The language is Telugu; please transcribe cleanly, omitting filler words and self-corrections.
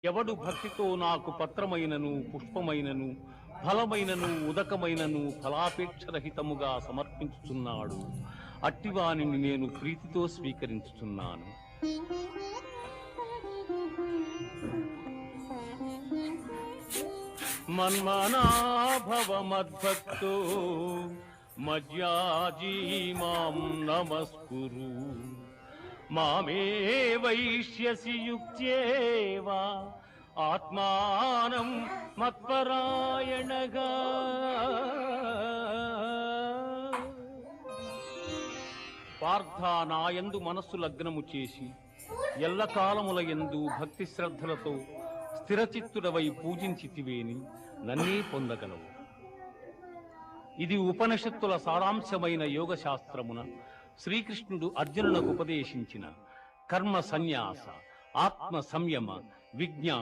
ఎవడు భక్తితో నాకు పత్రమైనను పుష్పమైనను ఫలమైనను ఉదకమైనను ఫలాపేక్షరహితముగా సమర్పించుచున్నాడు అట్టివానిని నేను ప్రీతితో స్వీకరించుచున్నాను. మన్మనాభవ మద్భక్తో మజ్యాజీ మాం నమస్కురు. మామే వైష్యసి యుక్త్యేవా ఆత్మానం మత్పరాయణగా. పార్థ నాయందు మనస్సు లగ్నము చేసి ఎల్లకాలముల యందు భక్తి శ్రద్ధలతో స్థిరచిత్తుడవై పూజించితివేని నన్నే పొందగలవు. ఇది ఉపనిషత్తుల సారాంశమైన యోగ శాస్త్రమున శ్రీకృష్ణుడు అర్జునునకు ఉపదేశించిన కర్మ సన్యాస, ఆత్మ సంయమ, విజ్ఞాన